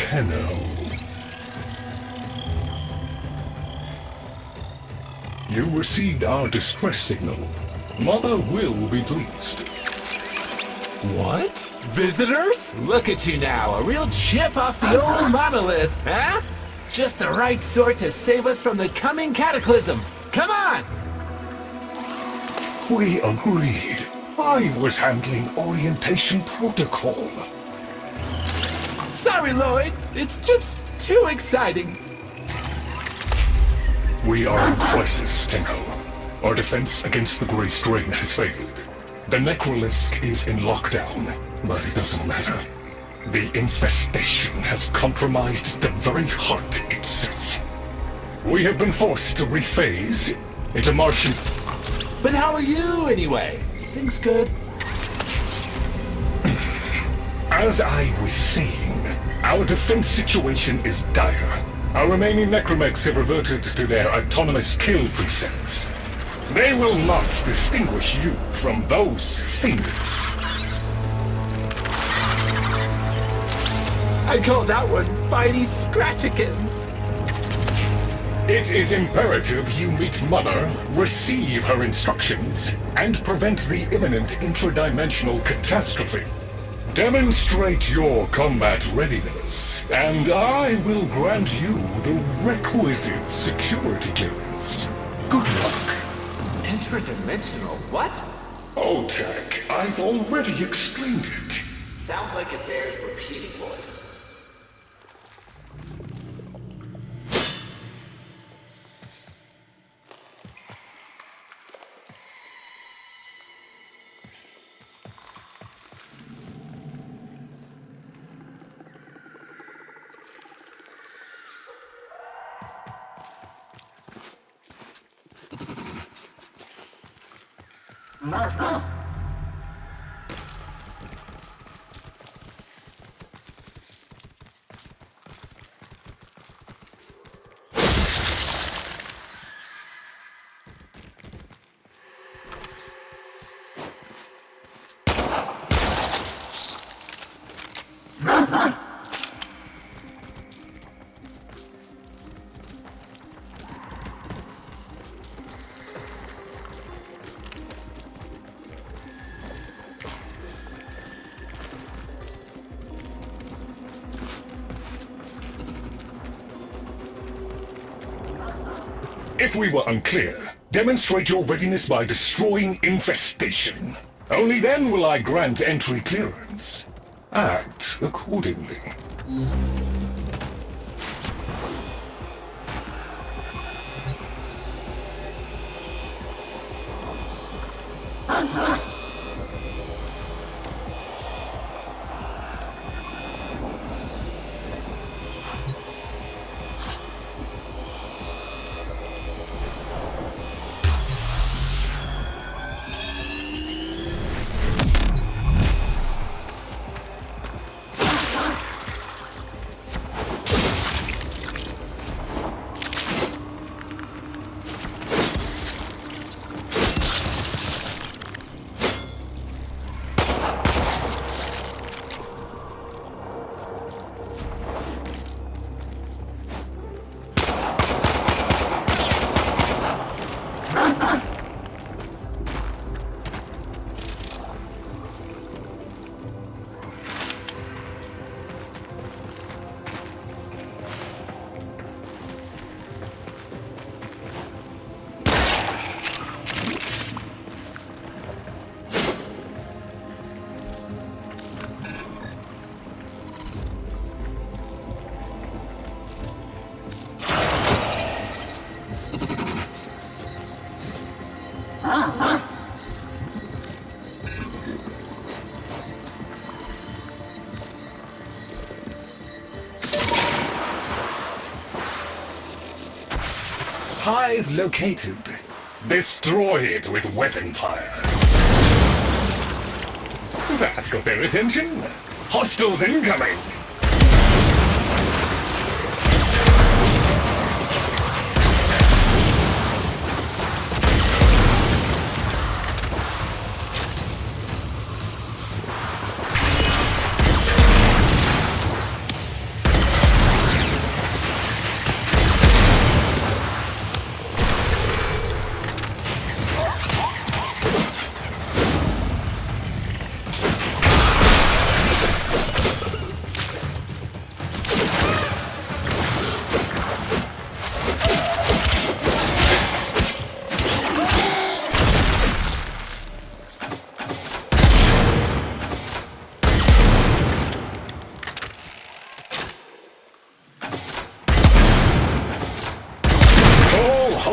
Tenno. You received our distress signal. Mother will be pleased. What? Visitors? Look at you now, a real chip off the old monolith, huh? Just the right sort to save us from the coming cataclysm. Come on! We agreed. I was handling orientation protocol. Sorry, Lloyd. It's just too exciting. We are in crisis, Tenno. Our defense against the Grey Strain has failed. The Necrolisk is in lockdown, but it doesn't matter. The infestation has compromised the very heart itself. We have been forced to rephase into Martian... But how are you, anyway? Things good? As I was saying, our defense situation is dire. Our remaining necromechs have reverted to their autonomous kill precepts. They will not distinguish you from those things. I call that one Spidey Scratchikins. It is imperative you meet Mother, receive her instructions, and prevent the imminent intradimensional catastrophe. Demonstrate your combat readiness, and I will grant you the requisite security clearance. Good luck. Intradimensional what? Tech, I've already explained it. Sounds like it bears repeating, Lloyd. If we were unclear, demonstrate your readiness by destroying infestation. Only then will I grant entry clearance. Act accordingly. Hive located. Destroy it with weapon fire. That got their attention. Hostiles incoming!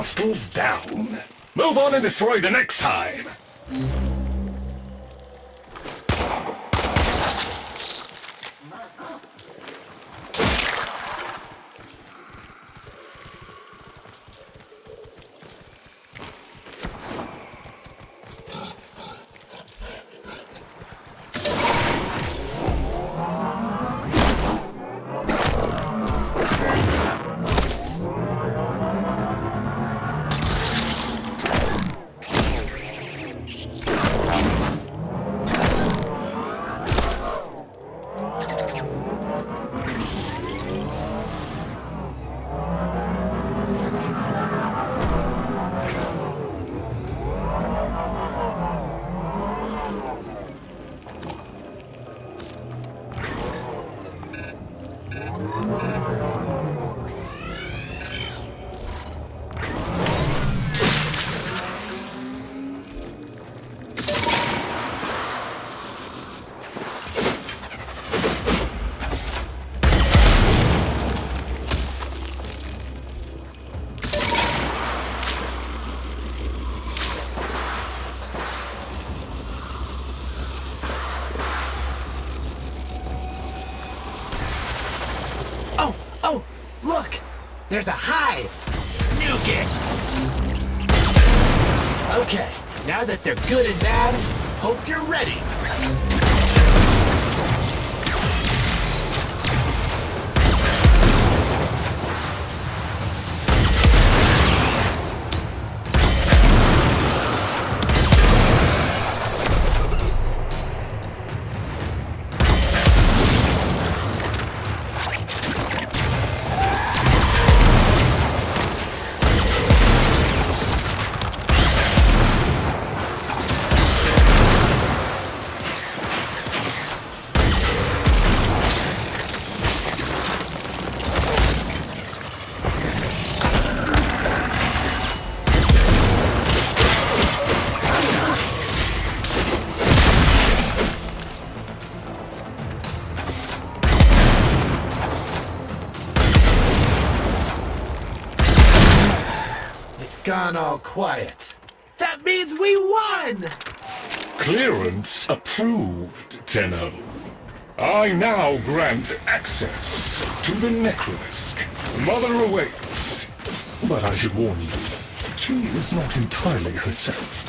hostiles down. Move on and destroy the next hive. Oh, look! There's a hive! Nuke it! Okay, now that they're good and bad, hope you're ready. Gone all quiet. That means we won! Clearance approved, Tenno. I now grant access to the Necrolisk. Mother awaits. But I should warn you, she is not entirely herself.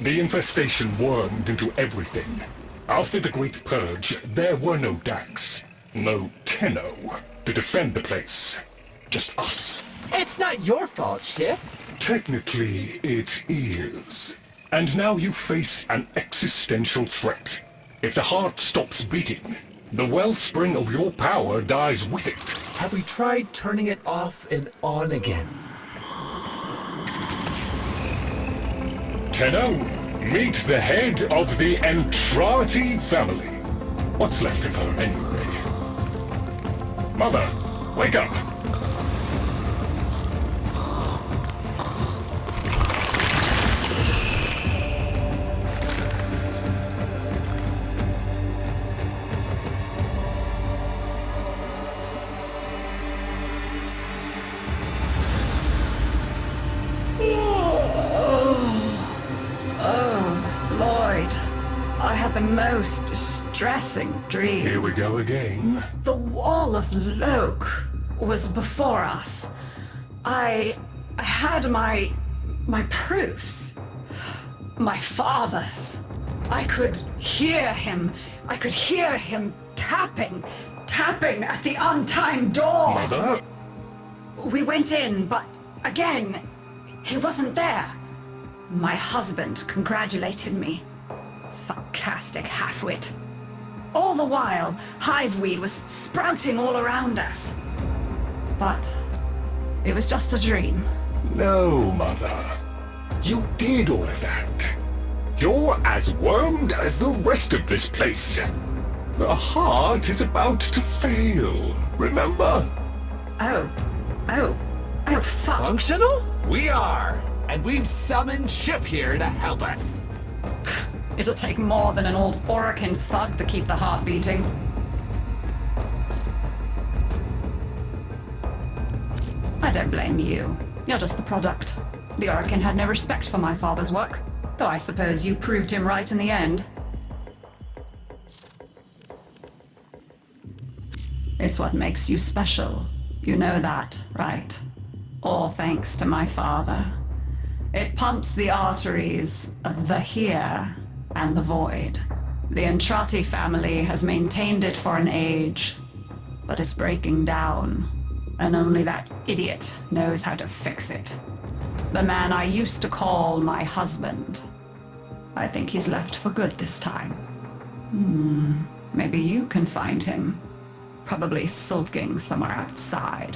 The infestation wormed into everything. After the Great Purge, there were no Dax, no Tenno to defend the place. Just us. It's not your fault, Ship. Technically, it is. And now you face an existential threat. If the heart stops beating, the wellspring of your power dies with it. Have we tried turning it off and on again? Tenno, meet the head of the Entrati family. What's left of her, anyway? Mother, wake up! I had the most distressing dream. Here we go again. The wall of Loke was before us. I had my proofs. My father's. I could hear him. I could hear him tapping at the untimed door. Mother? We went in, but again, he wasn't there. My husband congratulated me. Sarcastic halfwit. All the while, hiveweed was sprouting all around us. But it was just a dream. No, Mother. You did all of that. You're as wormed as the rest of this place. The heart is about to fail, remember? Oh, fuck. Functional? We are! And we've summoned Ship here to help us. It'll take more than an old Orokin thug to keep the heart beating. I don't blame you. You're just the product. The Orokin had no respect for my father's work, though I suppose you proved him right in the end. It's what makes you special. You know that, right? All thanks to my father. It pumps the arteries of the here and the void. The Entrati family has maintained it for an age, but it's breaking down, and only that idiot knows how to fix it. The man I used to call my husband. I think he's left for good this time. Maybe you can find him. Probably sulking somewhere outside.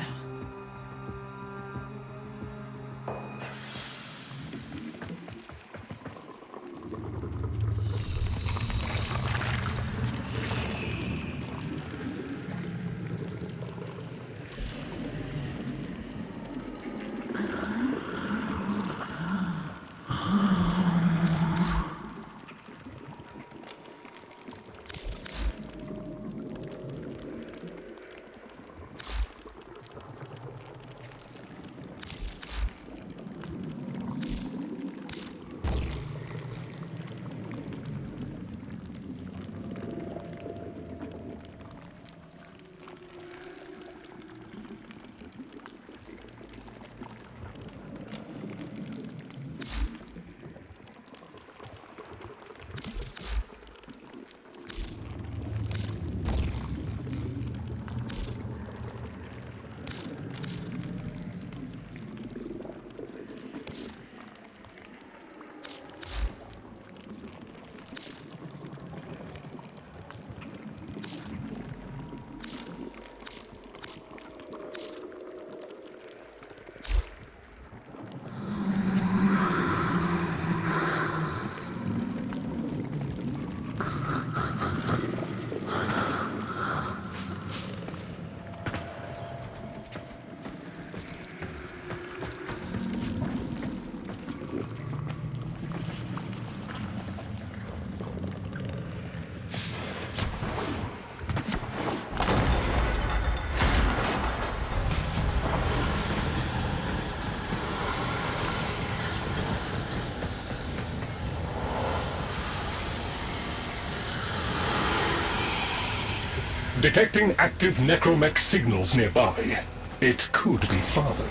Detecting active necromech signals nearby. It could be Father.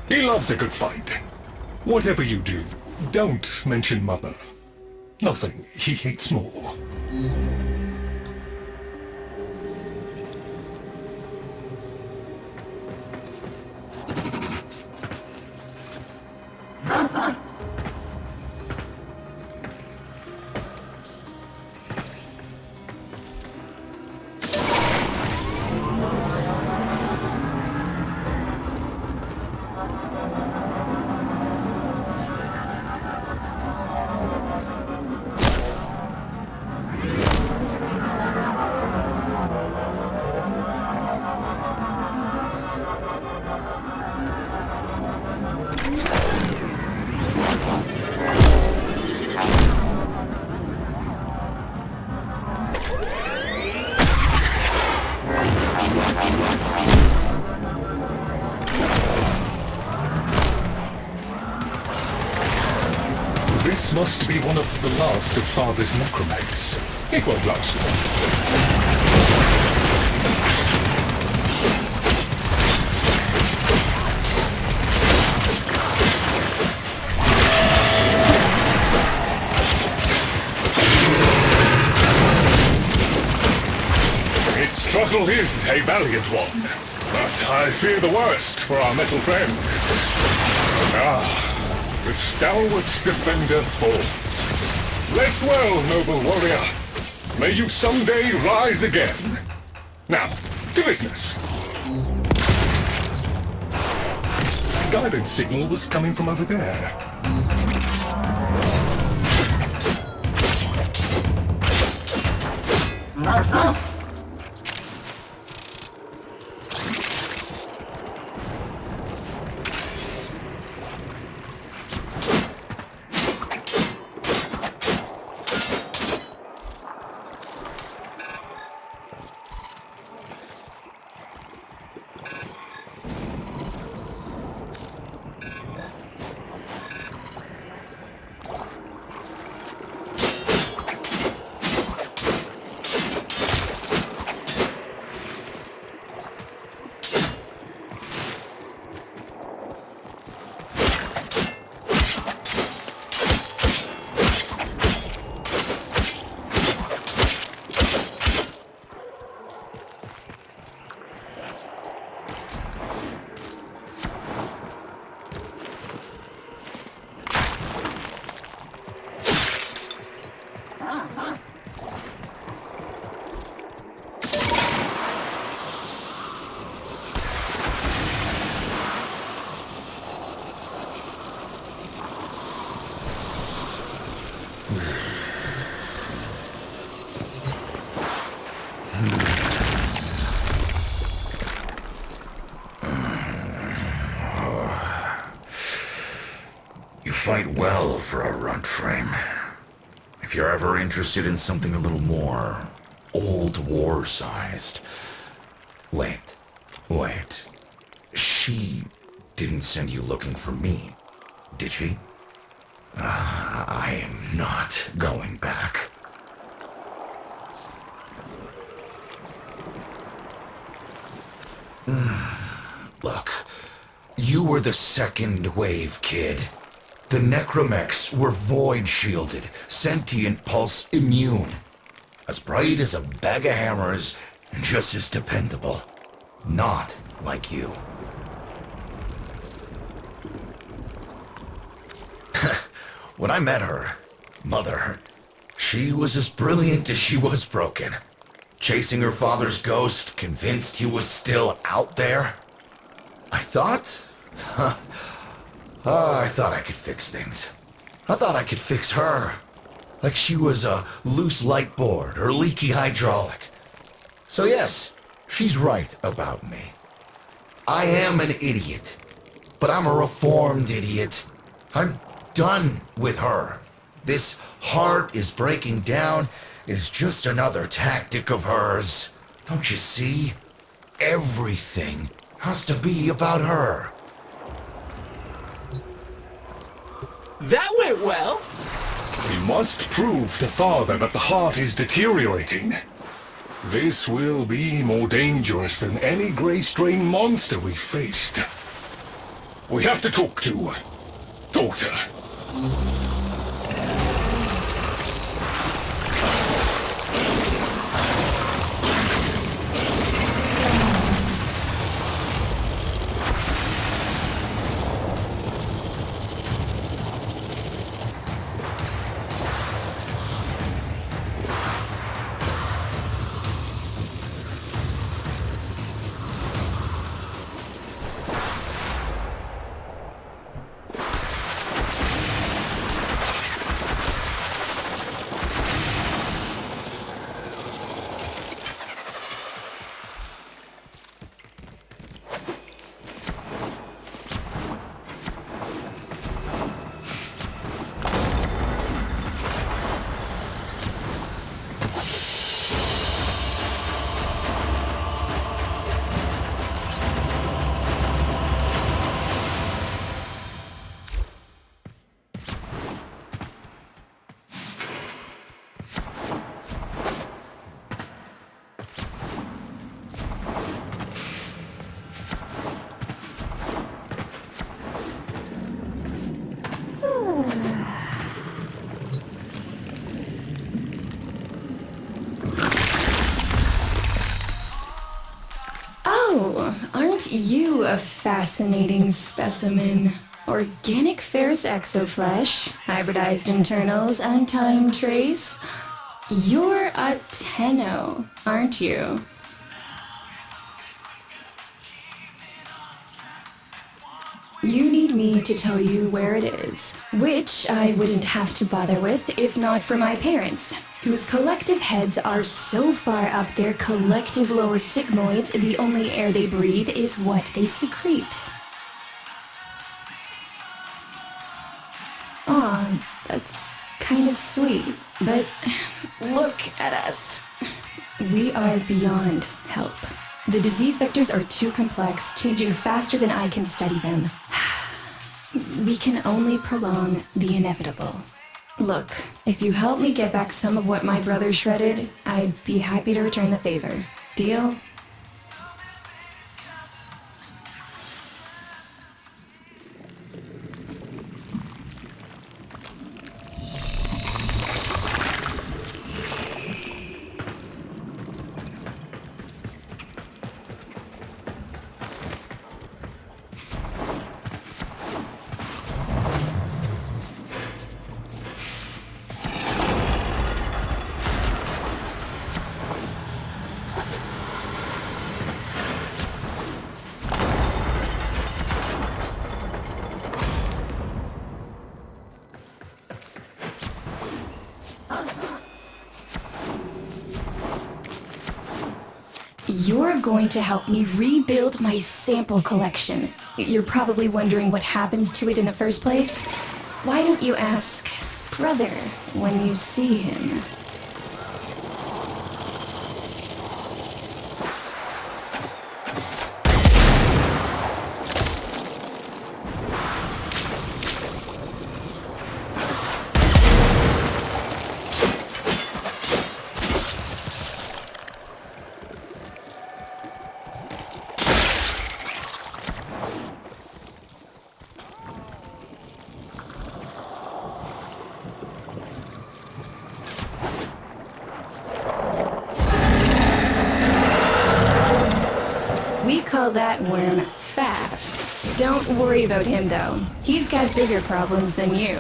He loves a good fight. Whatever you do, don't mention Mother. Nothing he hates more. This must be one of the last of Father's necromechs. It won't last long. Its struggle is a valiant one, but I fear the worst for our metal friend. The stalwart defender falls. Rest well, noble warrior. May you someday rise again. Now, to business. Guidance signal was coming from over there. Fight well for a runt frame. If you're ever interested in something a little more old war-sized. Wait. She didn't send you looking for me, did she? I am not going back. Look, you were the second wave, kid. The necromechs were void-shielded, sentient pulse immune. As bright as a bag of hammers, and just as dependable. Not like you. When I met her, Mother, she was as brilliant as she was broken. Chasing her father's ghost, convinced he was still out there. I thought I could fix things. I thought I could fix her. Like she was a loose light board or leaky hydraulic. So yes, she's right about me. I am an idiot. But I'm a reformed idiot. I'm done with her. This heart is breaking down is just another tactic of hers. Don't you see? Everything has to be about her. That went well. We must prove to Father that the heart is deteriorating. This will be more dangerous than any gray strain monster we faced. We have to talk to daughter. Oh, aren't you a fascinating specimen? Organic ferrous exoflesh, hybridized internals, and time trace. You're a Tenno, aren't you? You need me to tell you where it is, which I wouldn't have to bother with if not for my parents, whose collective heads are so far up their collective lower sigmoids, the only air they breathe is what they secrete. Aw, that's kind of sweet, but look at us. We are beyond help. The disease vectors are too complex, changing faster than I can study them. We can only prolong the inevitable. Look, if you help me get back some of what my brother shredded, I'd be happy to return the favor. Deal? You're going to help me rebuild my sample collection. You're probably wondering what happened to it in the first place. Why don't you ask brother when you see him? Call that worm fast. Don't worry about him though. He's got bigger problems than you.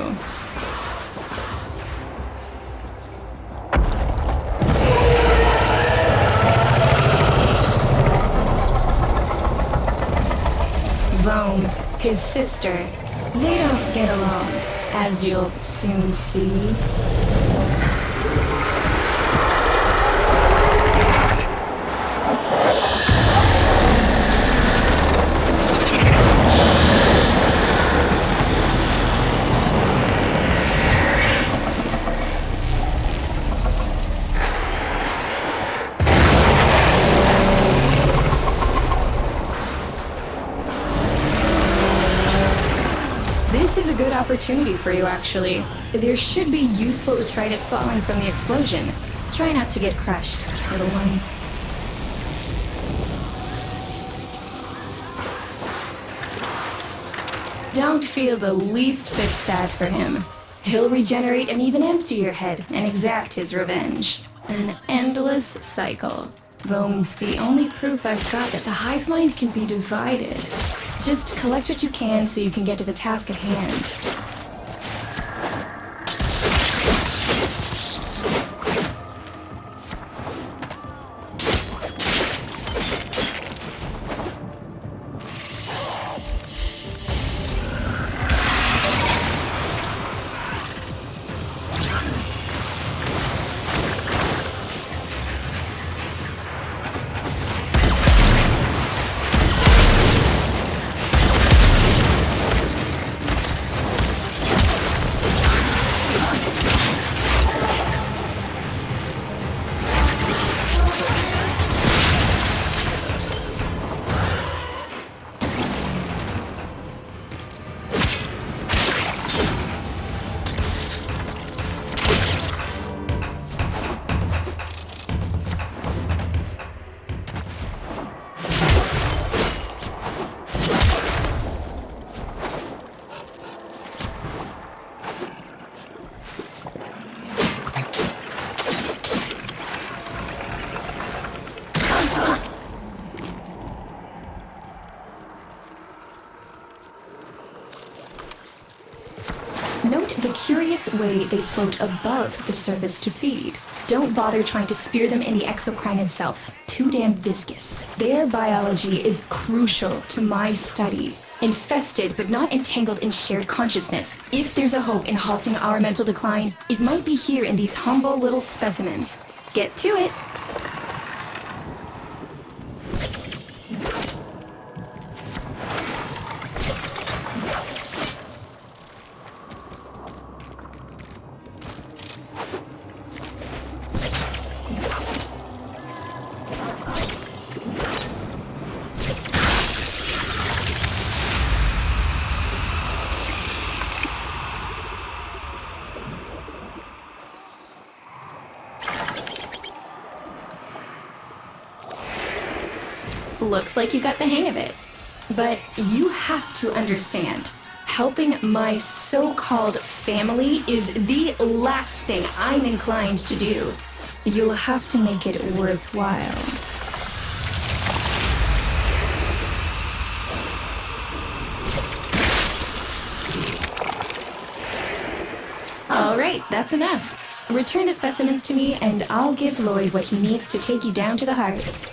Vome, his sister, they don't get along, as you'll soon see. This is a good opportunity for you, actually. There should be useful detritus falling from the explosion. Try not to get crushed, little one. Don't feel the least bit sad for him. He'll regenerate an even emptier head and exact his revenge. An endless cycle. Bone's the only proof I've got that the hive mind can be divided. Just collect what you can so you can get to the task at hand. Note the curious way they float above the surface to feed. Don't bother trying to spear them in the exocrine itself. Too damn viscous. Their biology is crucial to my study. Infested but not entangled in shared consciousness. If there's a hope in halting our mental decline, it might be here in these humble little specimens. Get to it! Looks like you got the hang of it. But you have to understand, helping my so-called family is the last thing I'm inclined to do. You'll have to make it worthwhile. All right, that's enough. Return the specimens to me and I'll give Lloyd what he needs to take you down to the heart.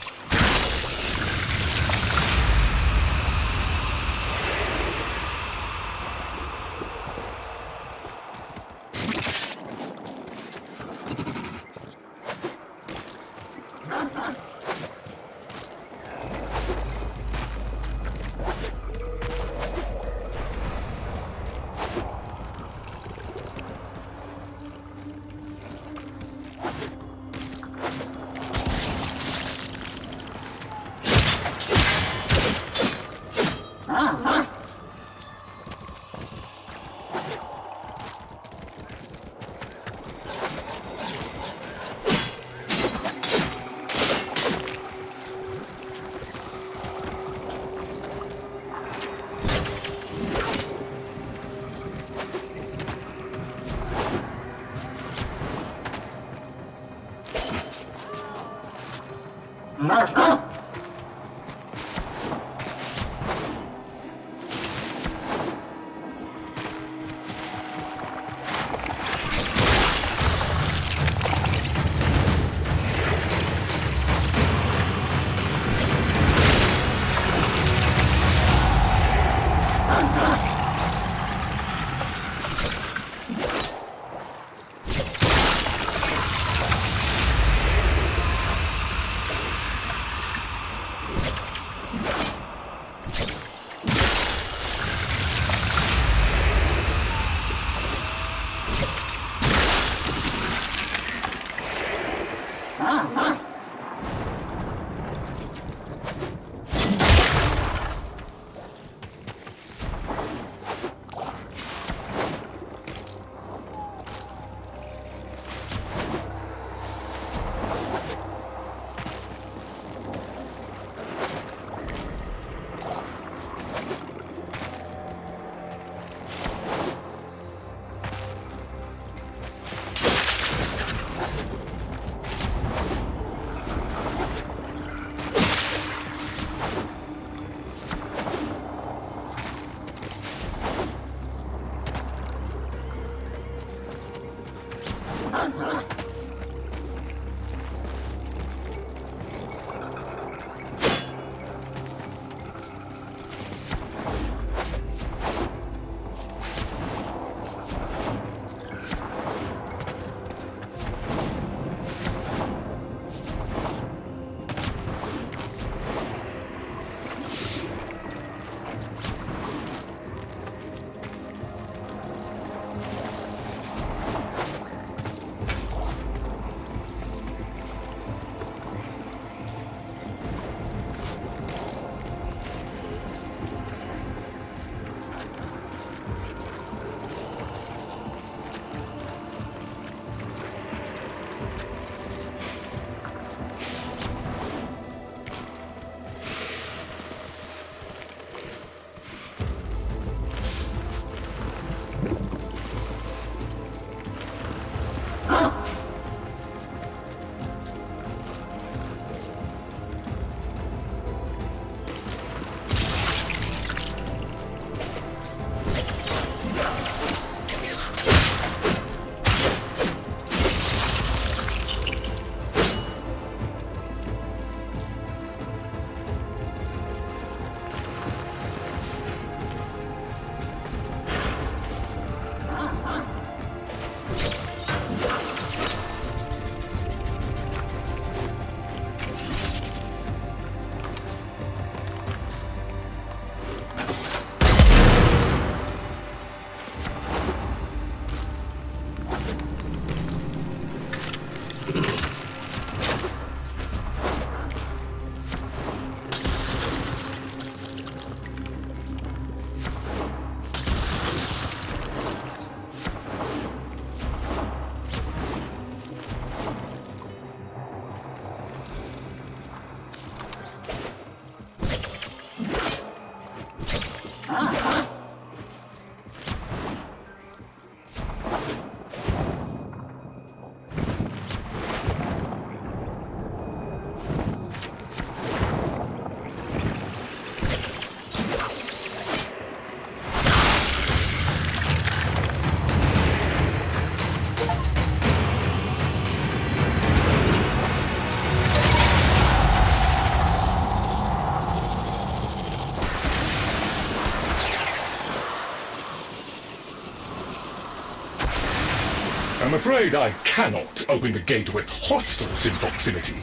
I'm afraid I cannot open the gate with hostiles in proximity.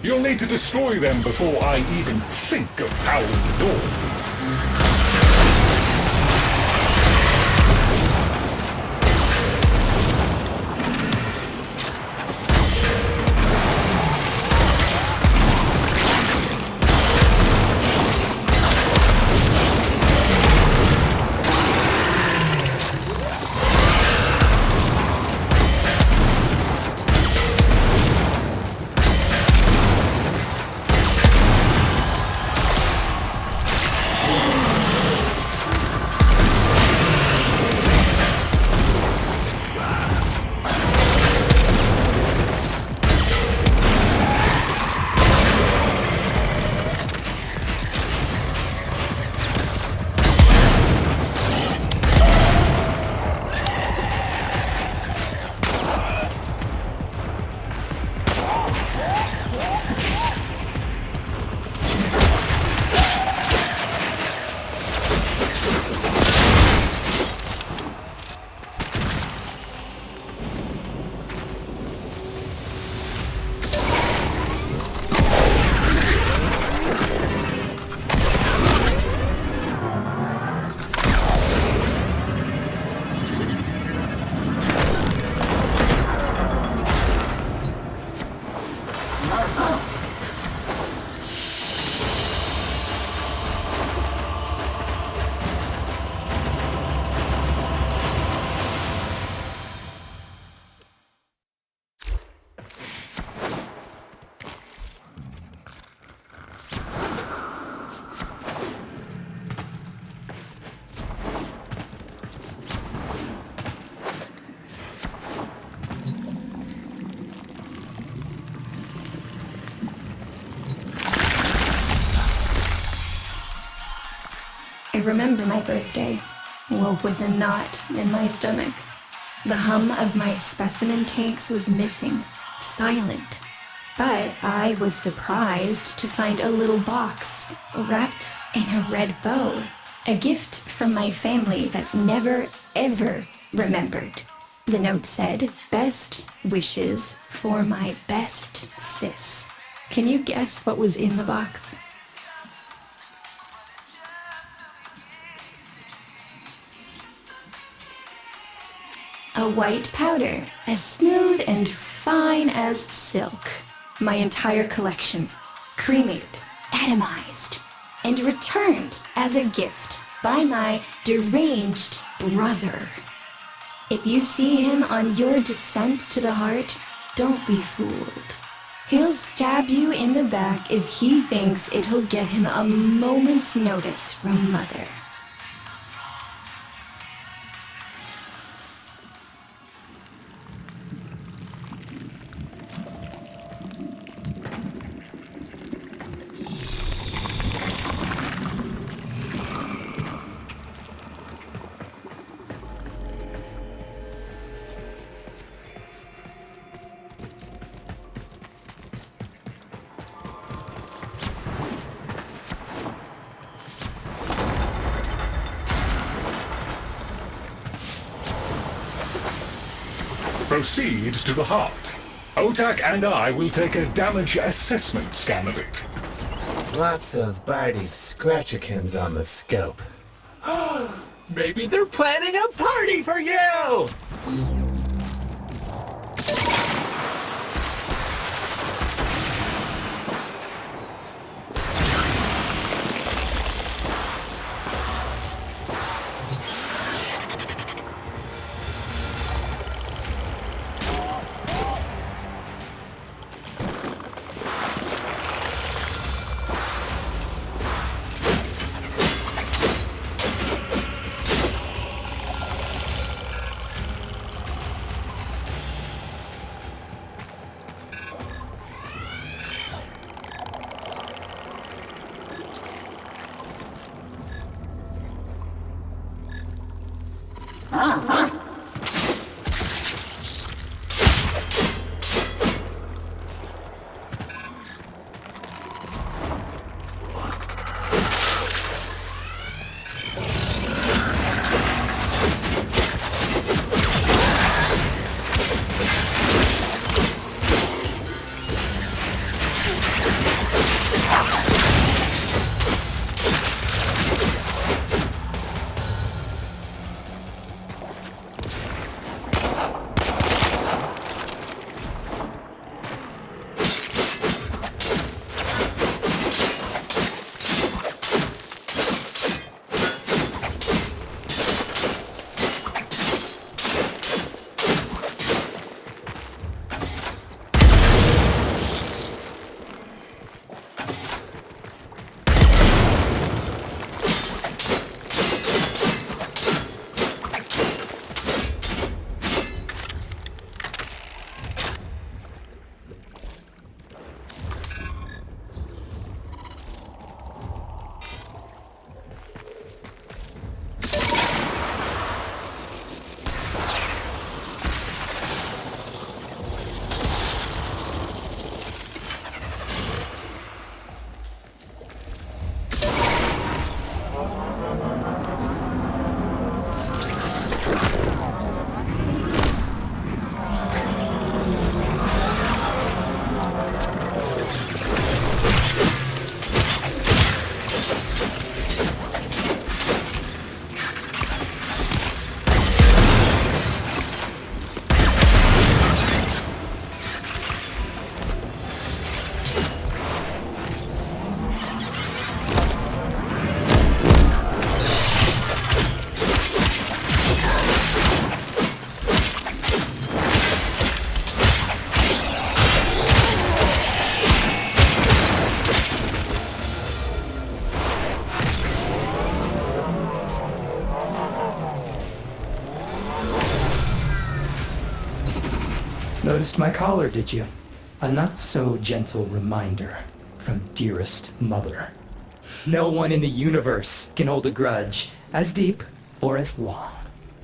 You'll need to destroy them before I even think of powering the door. I remember my birthday. Woke with a knot in my stomach. The hum of my specimen tanks was missing, silent. But I was surprised to find a little box wrapped in a red bow. A gift from my family that never, ever remembered. The note said, "Best wishes for my best sis." Can you guess what was in the box? A white powder, as smooth and fine as silk. My entire collection, cremated, atomized, and returned as a gift by my deranged brother. If you see him on your descent to the heart, don't be fooled. He'll stab you in the back if he thinks it'll get him a moment's notice from Mother. Proceed to the heart. Otak and I will take a damage assessment scan of it. Lots of Barty's scratchikins on the scope. Maybe they're planning a party for you! Noticed my collar, did you? A not-so-gentle reminder from dearest mother. No one in the universe can hold a grudge as deep or as long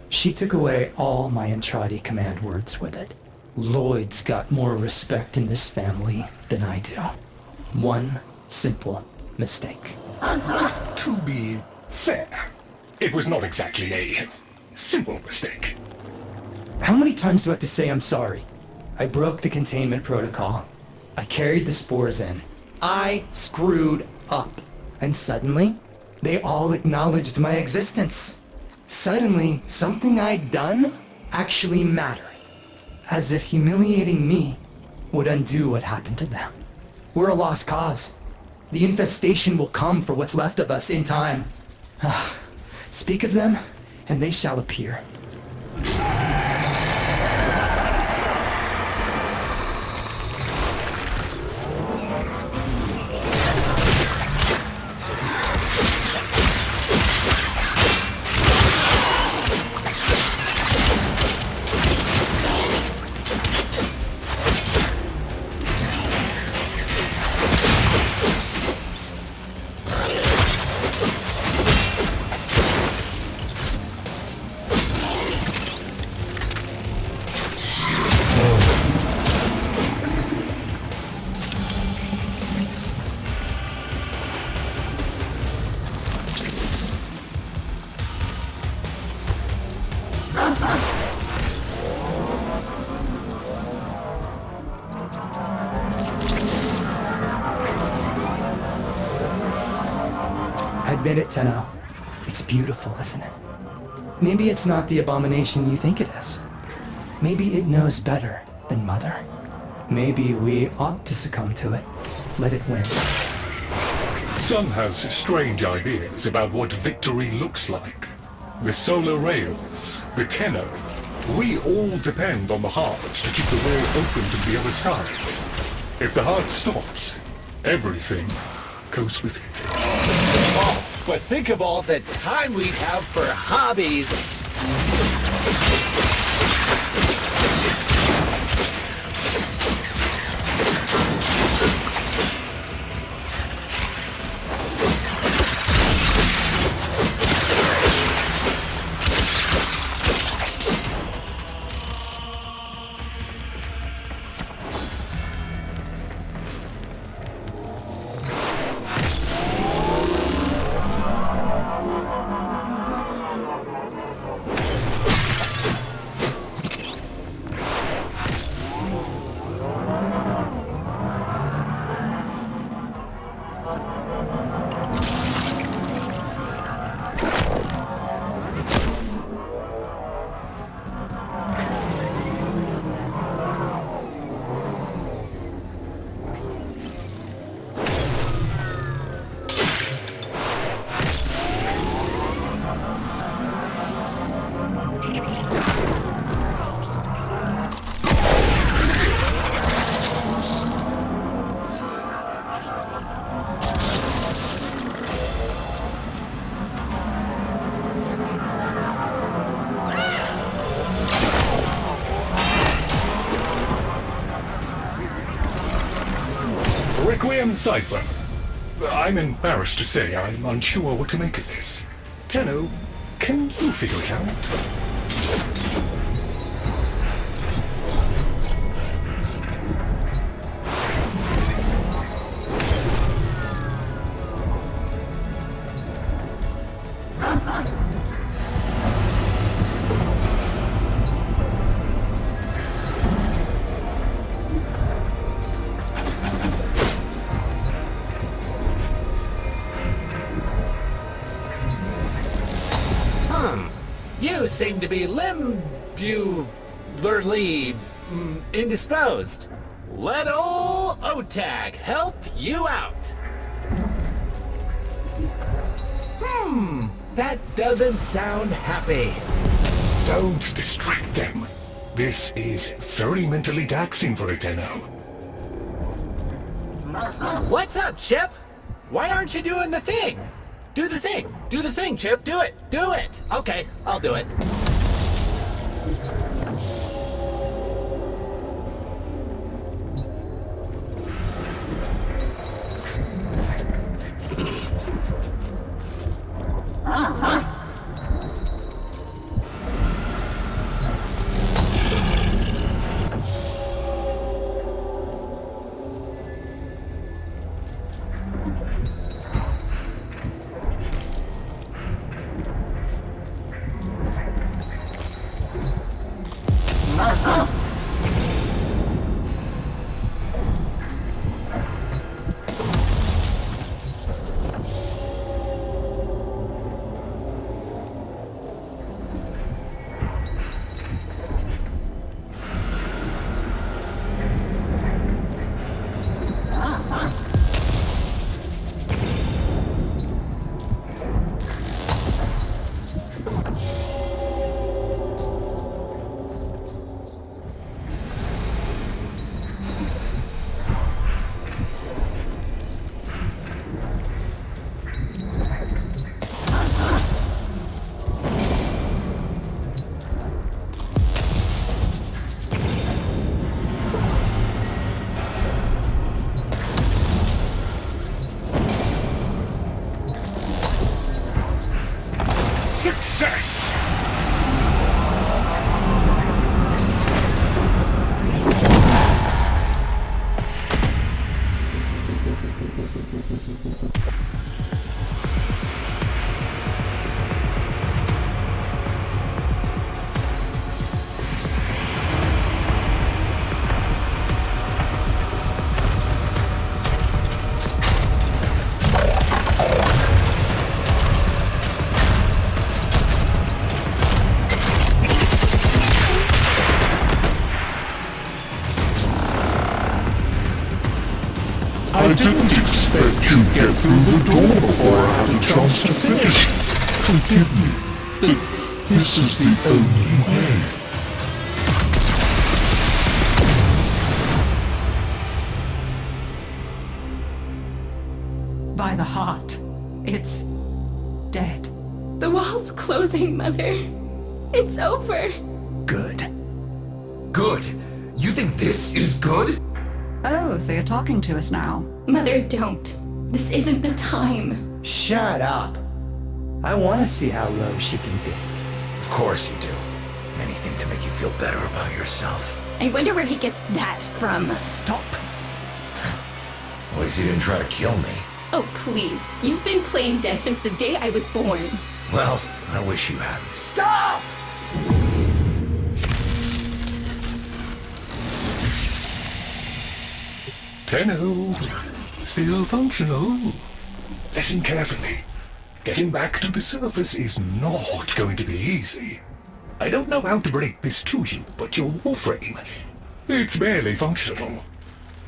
She took away all my Entradi command words with it. Lloyd's got more respect in this family than I do. One simple mistake. To be fair, it was not exactly a simple mistake. How many times do I have to say I'm sorry? I broke the containment protocol. I carried the spores in. I screwed up. And suddenly, they all acknowledged my existence. Suddenly, something I'd done actually mattered. As if humiliating me would undo what happened to them. We're a lost cause. The infestation will come for what's left of us in time. Speak of them, and they shall appear. Admit it, Tenno. It's beautiful, isn't it? Maybe it's not the abomination you think it is. Maybe it knows better than Mother. Maybe we ought to succumb to it. Let it win. Sun has strange ideas about what victory looks like. The solar rails, the Tenno. We all depend on the heart to keep the way open to the other side. If the heart stops, everything goes with it. Oh, but think of all the time we'd have for hobbies. Requiem Cipher. I'm embarrassed to say I'm unsure what to make of this. Tenno, can you figure it out? You seem to be indisposed. Let ol' OTAG help you out. That doesn't sound happy. Don't distract them. This is very mentally taxing for a Tenno. What's up, Chip? Why aren't you doing the thing? Do the thing. Do the thing, Chip. Do it. Do it. Okay, I'll do it. Success! I didn't expect you'd get through the door before I had a chance to finish. Forgive me, but this is the only way. By the heart, it's dead. The wall's closing, Mother. It's over. Good. Good? You think this is good? Oh, so you're talking to us now. Mother, don't. This isn't the time. Shut up. I want to see how low she can dig. Of course you do. Anything to make you feel better about yourself. I wonder where he gets that from. Stop. At least you didn't try to kill me. Oh, please. You've been playing dead since the day I was born. Well, I wish you hadn't. Stop! Tenno, still functional. Listen carefully. Getting back to the surface is not going to be easy. I don't know how to break this to you, but your Warframe, it's barely functional.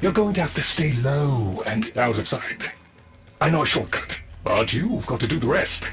You're going to have to stay low and out of sight. I know a shortcut, but you've got to do the rest.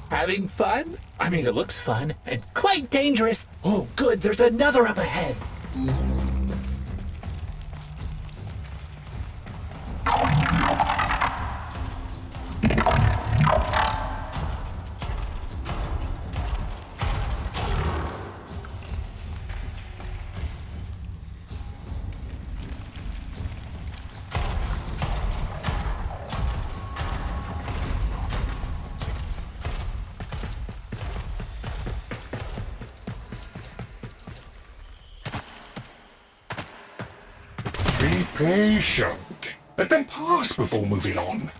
Having fun? I mean, it looks fun and quite dangerous. Oh, good, there's another up ahead. Be patient. Let them pass before moving on.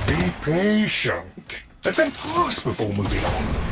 Be patient. Let them pass before moving on.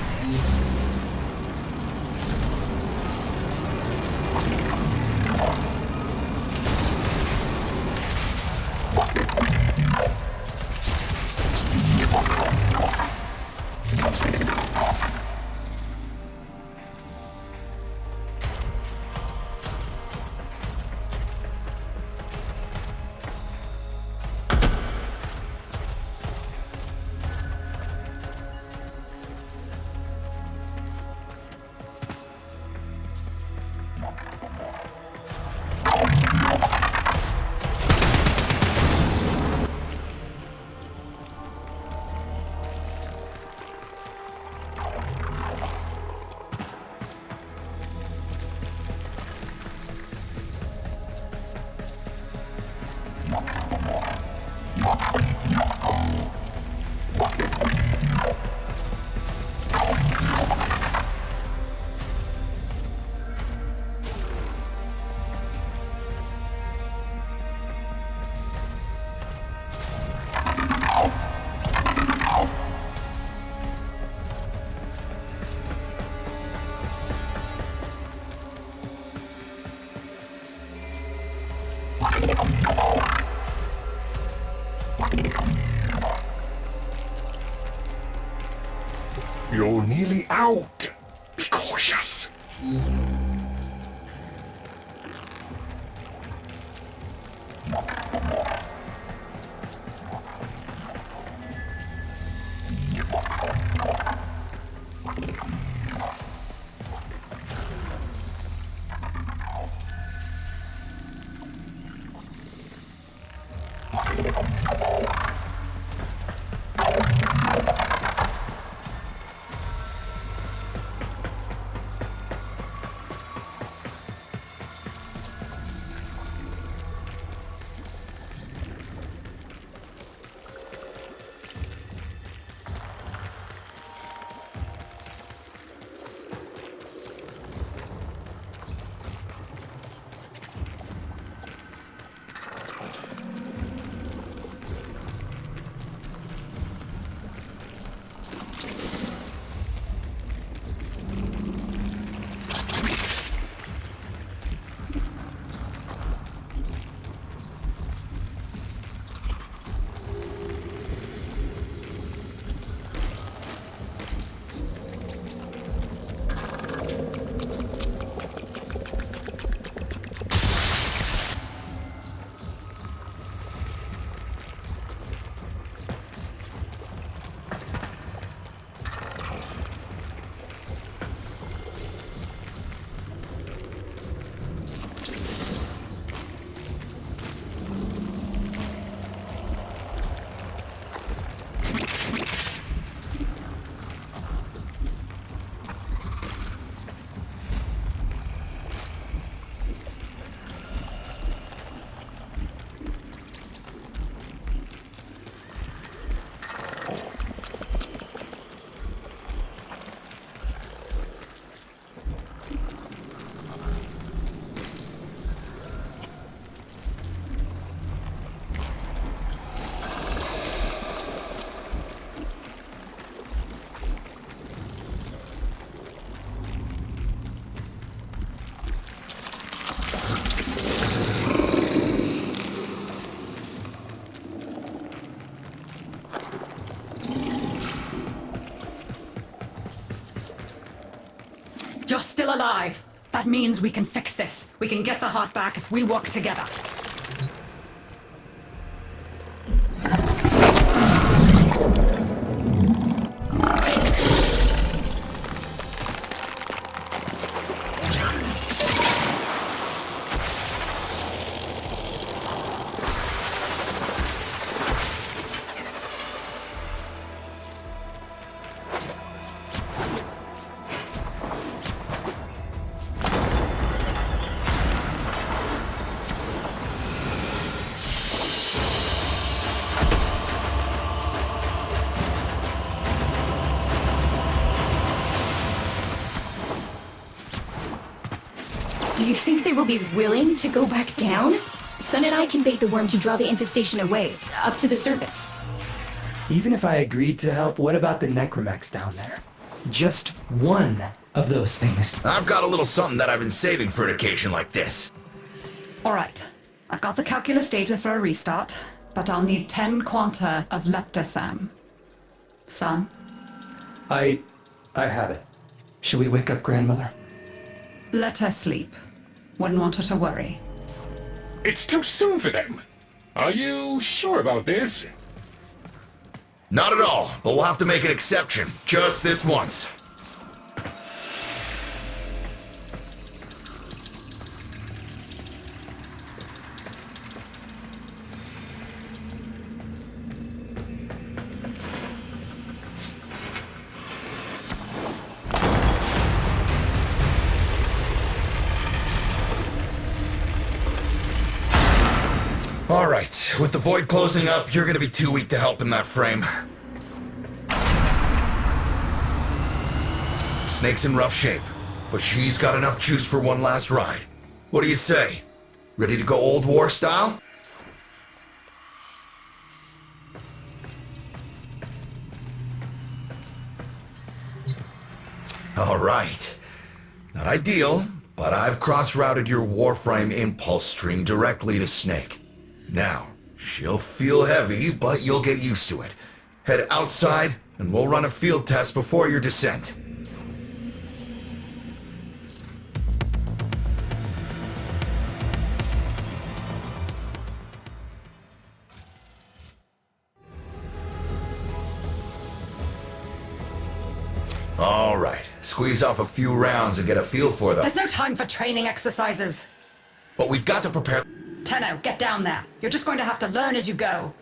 You're nearly out. Be cautious. You're still alive. That means we can fix this. We can get the heart back if we work together. Do you think they will be willing to go back down? Sun and I can bait the worm to draw the infestation away, up to the surface. Even if I agreed to help, what about the necromechs down there? Just one of those things. I've got a little something that I've been saving for an occasion like this. All right. I've got the calculus data for a restart, but I'll need 10 quanta of leptosam. Son? I have it. Should we wake up grandmother? Let her sleep. Wouldn't want her to worry. It's too soon for them. Are you sure about this? Not at all, but we'll have to make an exception. Just this once. Alright, with the void closing up, you're gonna be too weak to help in that frame. Snake's in rough shape, but she's got enough juice for one last ride. What do you say? Ready to go old war style? Alright. Not ideal, but I've cross-routed your Warframe impulse stream directly to Snake. Now, she'll feel heavy, but you'll get used to it. Head outside, and we'll run a field test before your descent. All right, squeeze off a few rounds and get a feel for them. There's no time for training exercises. But we've got to prepare... Tenno, get down there. You're just going to have to learn as you go.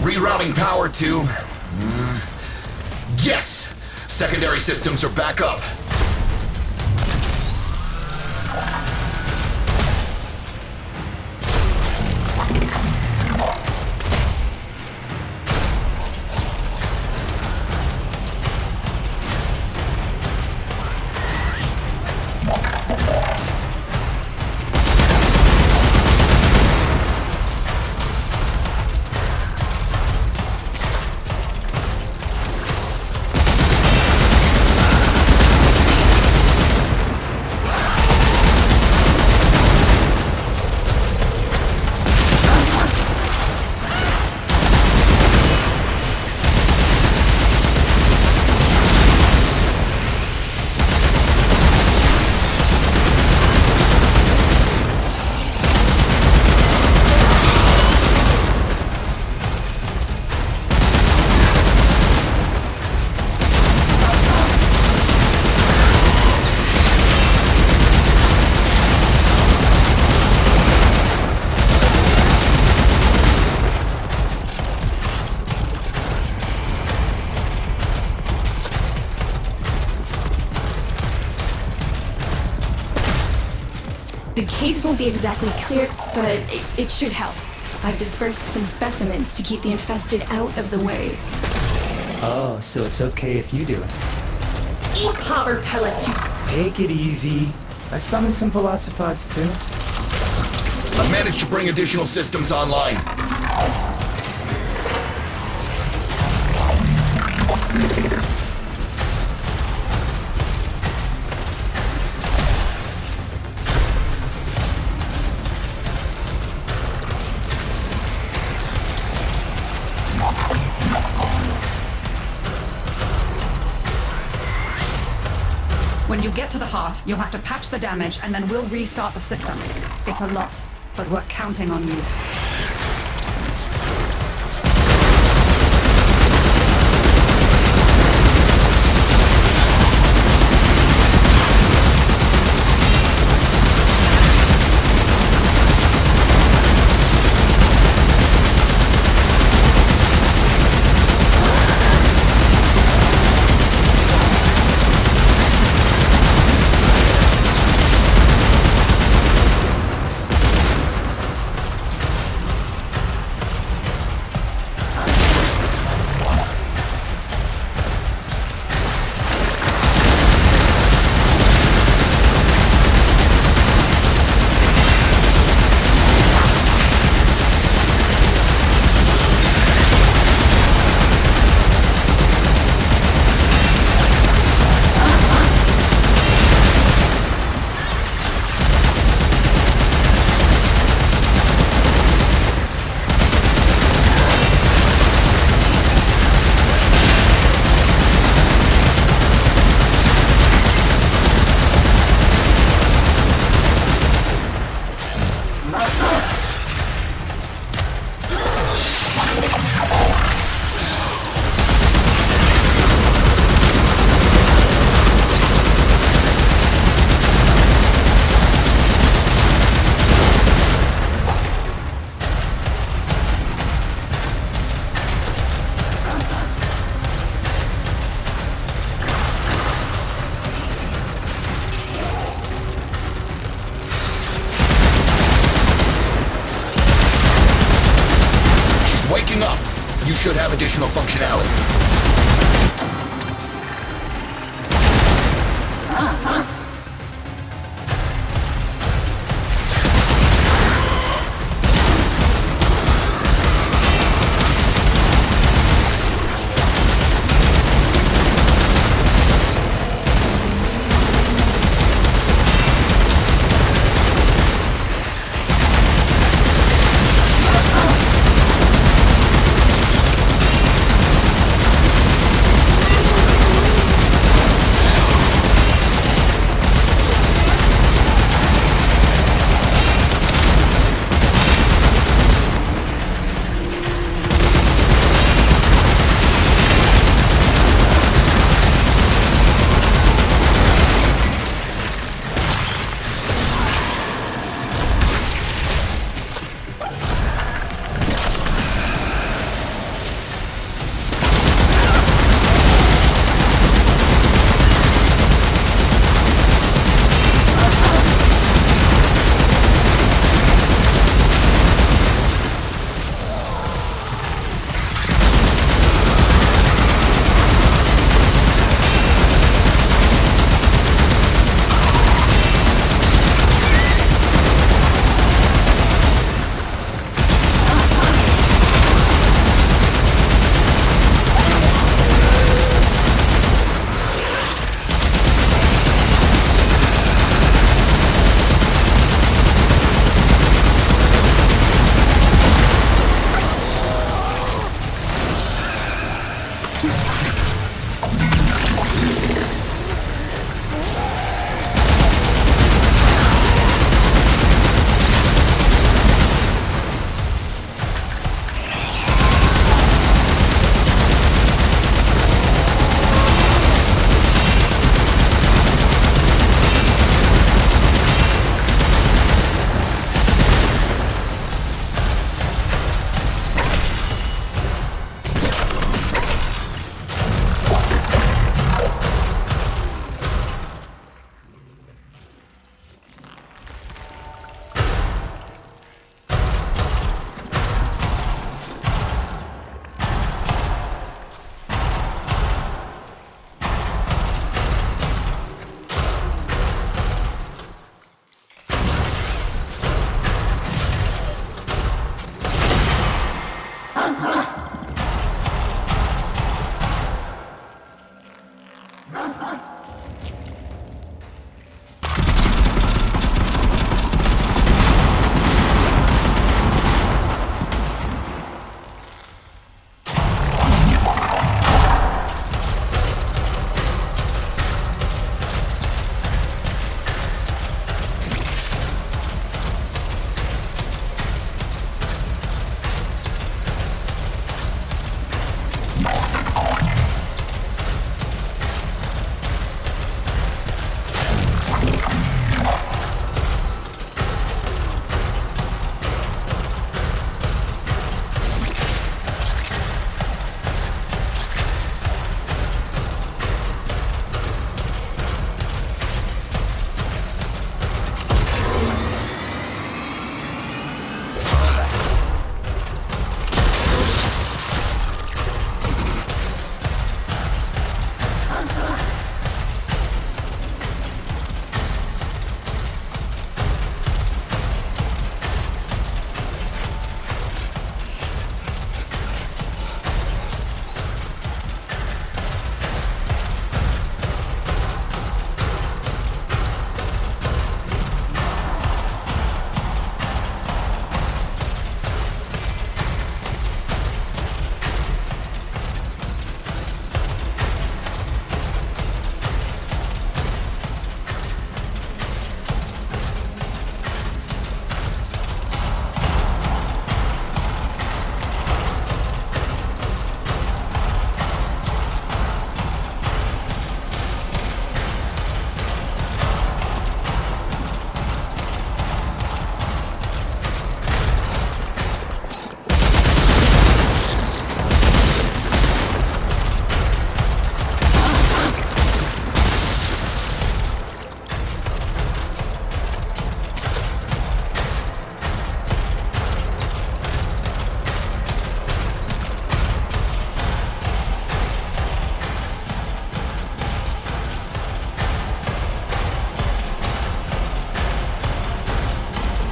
Rerouting power to... Yes! Secondary systems are back up. The caves won't be exactly clear, but it should help. I've dispersed some specimens to keep the infested out of the way. Oh, so it's okay if you do it. Eat popper pellets, you... Take it easy. I've summoned some velocipods too. I've managed to bring additional systems online. When you get to the heart, you'll have to patch the damage and then we'll restart the system. It's a lot, but we're counting on you. Waking up! You should have additional functionality.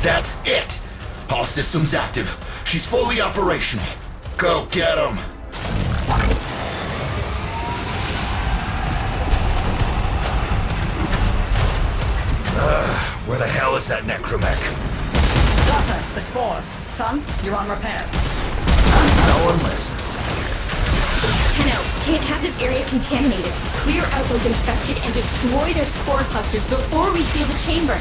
That's it! All systems active. She's fully operational. Go get 'em! Where the hell is that necromech? Doctor, the spores. Son, you're on repairs. No one listens to me. Tenno, can't have this area contaminated. Clear out those infected and destroy their spore clusters before we seal the chamber.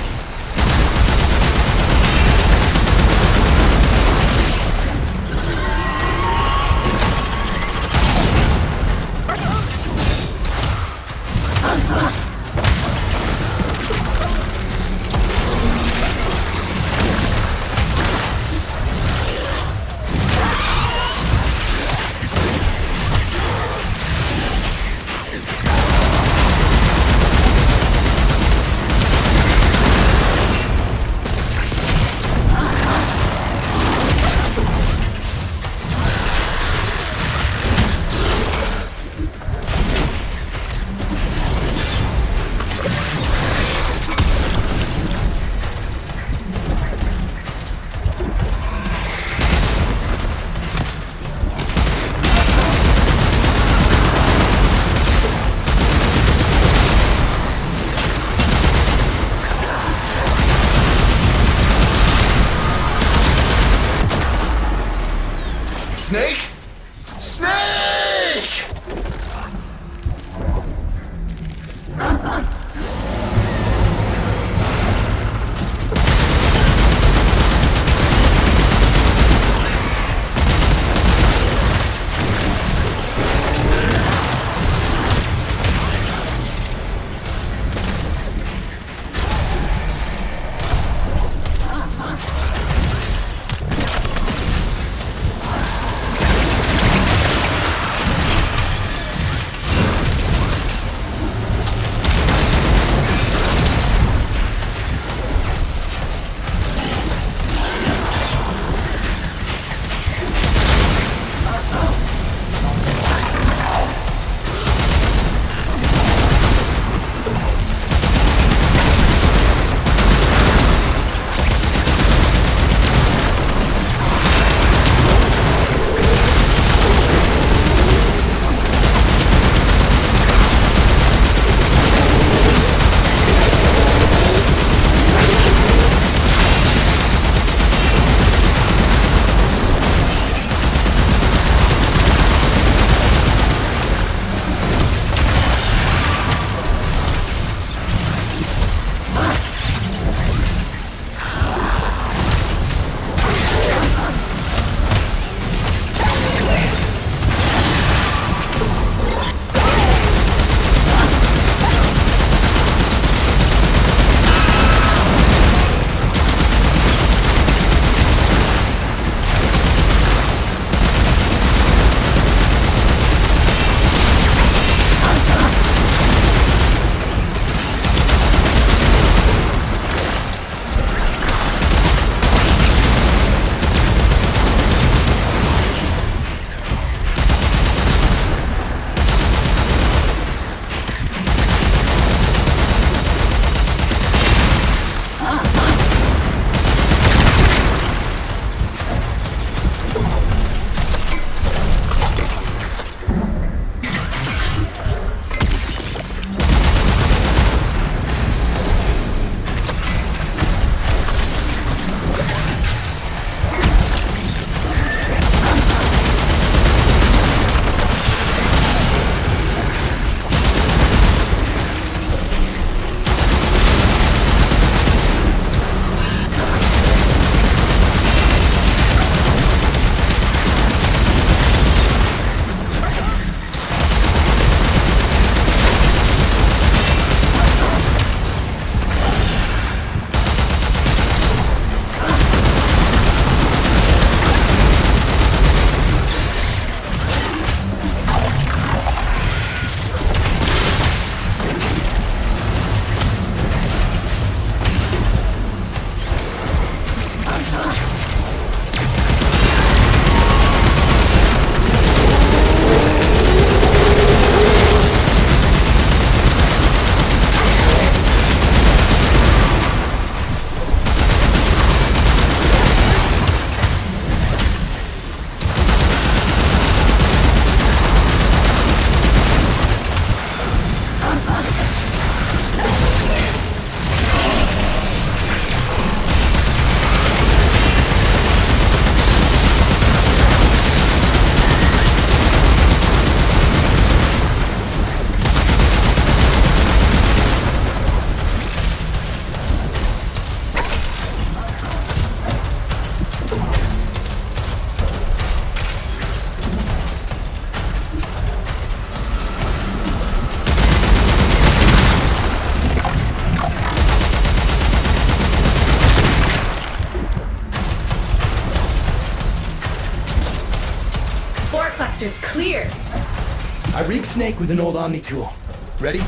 I rigged Snake with an old Omni tool. Ready?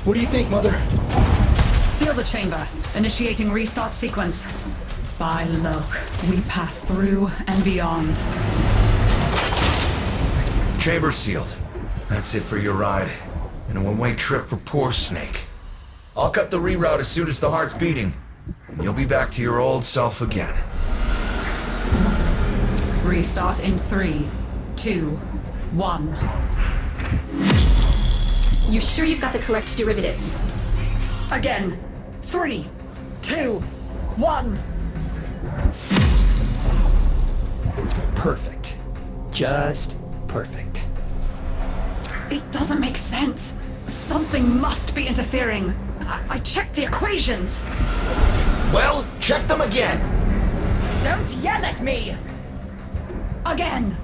What do you think, Mother? Seal the chamber. Initiating restart sequence. By Loke, we pass through and beyond. Chamber sealed. That's it for your ride. And a one-way trip for poor Snake. I'll cut the reroute as soon as the heart's beating. And you'll be back to your old self again. Restart in 3, 2, 1. You sure you've got the correct derivatives? Again. 3, 2, 1. Perfect. Just perfect. It doesn't make sense. Something must be interfering. I checked the equations. Well, check them again! Don't yell at me! Again!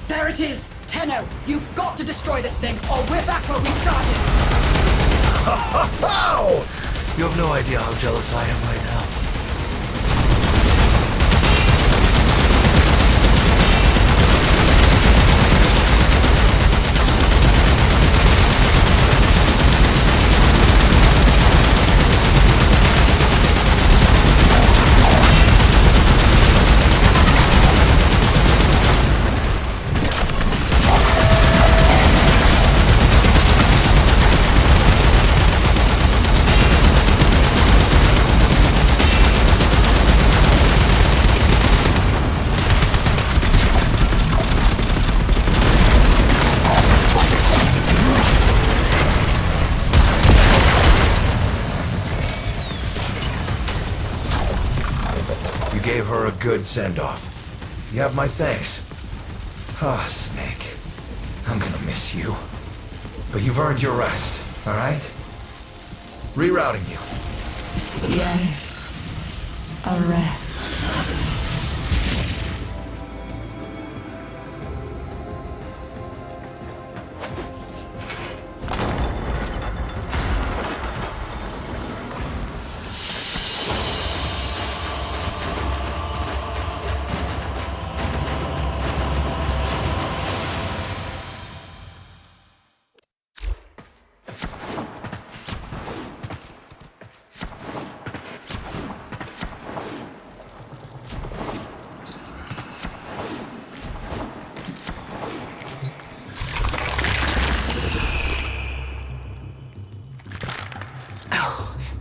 There it is! Tenno, you've got to destroy this thing, or we're back where we started! How? You have no idea how jealous I am right now. Gave her a good send-off. You have my thanks. Ah, Snake. miss you. But you've earned your rest, alright? Rerouting you. Yes. A rest.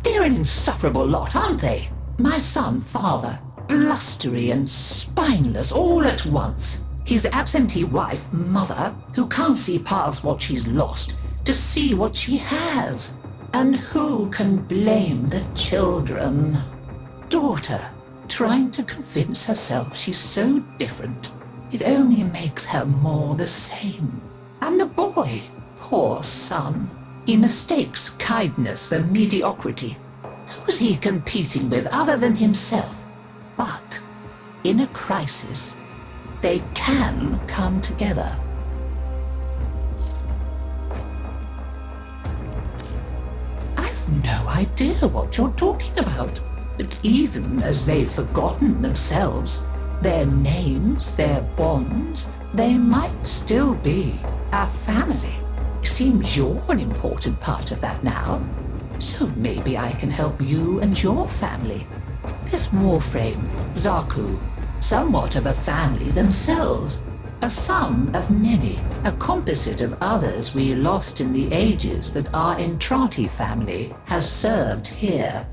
They're an insufferable lot, aren't they? My son, father, blustery and spineless all at once. His absentee wife, mother, who can't see past what she's lost to see what she has. And who can blame the children? Daughter, trying to convince herself she's so different. It only makes her more the same. And the boy, poor son. He mistakes kindness for mediocrity. Who's he competing with other than himself? But in a crisis, they can come together. I've no idea what you're talking about. But even as they've forgotten themselves, their names, their bonds, they might still be a family. Seems you're an important part of that now. So maybe I can help you and your family. This Warframe, Zaku, somewhat of a family themselves. A sum of many, a composite of others we lost in the ages that our Entrati family has served here.